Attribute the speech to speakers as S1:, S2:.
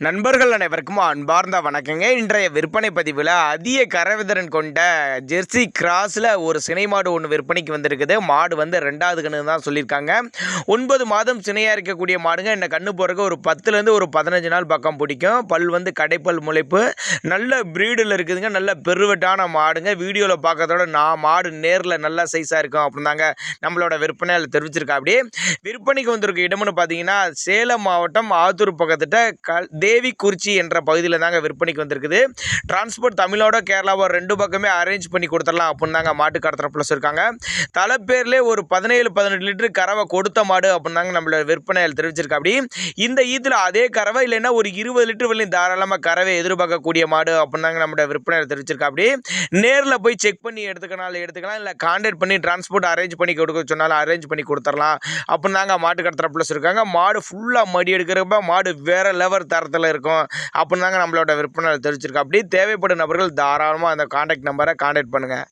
S1: நண்பர்கள் அனைவருக்கும் அன்பார்ந்த வணக்கங்க. இன்றைய விற்பனை பதிவில் அதிக கறவைத்திறன் கொண்ட ஜெர்சி கிராஸில் ஒரு சினை மாடு ஒன்று விற்பனைக்கு வந்திருக்குது. மாடு வந்து 2வது கன்று தான் சொல்லியிருக்காங்க. 9 மாதம் சினையாக இருக்கக்கூடிய மாடுங்க. இந்த கன்று போகிறக்கு ஒரு 10லேருந்து ஒரு 15 நாள் பக்கம் பிடிக்கும். பல் வந்து கடைப்பல் முளைப்பு நல்ல ப்ரீடில் இருக்குதுங்க. நல்ல பெருவெட்டான மாடுங்க. வீடியோவில் பார்க்கறதோட மாடு நேரில் நல்ல சைஸாக இருக்கும் அப்படின்னு தாங்க நம்மளோட விற்பனையில் தெரிவிச்சிருக்கா. அப்படியே விற்பனைக்கு வந்திருக்க இடம்னு பார்த்தீங்கன்னா சேலம் மாவட்டம் ஆத்தூர் பக்கத்திட்ட தேவிக்குறிச்சி என்ற பகுதியில் தாங்க விற்பனைக்கு வந்திருக்குது. டிரான்ஸ்போர்ட் தமிழோட கேரளாவோ 2 பக்கமே அரேஞ்ச் பண்ணி கொடுத்துடலாம் அப்படின்னு தாங்க மாட்டு கடத்தரப்பில் இருக்காங்க. தலைப்பேர்லேயே ஒரு 17-18 லிட்டர் கறவை கொடுத்த மாடு அப்படின்னு தாங்க நம்மளோட விற்பனையில் தெரிவிச்சிருக்கா. அப்படி இந்த ஈத்தில் அதே கறவை இல்லைன்னா ஒரு 20 லிட்டர் வரையும் தாராளமாக கறவை எதிர்பார்க்கக்கூடிய மாடு அப்படின்னு தாங்க நம்மளோட விற்பனையில் தெரிவிச்சிருக்கா. அப்படி நேரில் போய் செக் பண்ணி எடுத்துக்கலாம், இல்லை கான்டாக்ட் பண்ணி டிரான்ஸ்போர்ட் அரேஞ்ச் பண்ணி கொடுக்க சொன்னாலும் அரேஞ்ச் பண்ணி கொடுத்துடலாம் அப்படின்னு தாங்க மாட்டு கடத்தரப்பில் இருக்காங்க. மாடு ஃபுல்லாக மடி எடுக்கிறப்ப மாடு வேற லெவல் தரத்தில் இருக்கும் அப்படின்னு தாங்க நம்மளோட விற்பனை தெரிவிச்சிருக்கோம். அப்படி தேவைப்படும் நபர்கள் தாராளமாக அந்த கான்டாக்ட் நம்பரை கான்டாக்ட் பண்ணுங்கள்.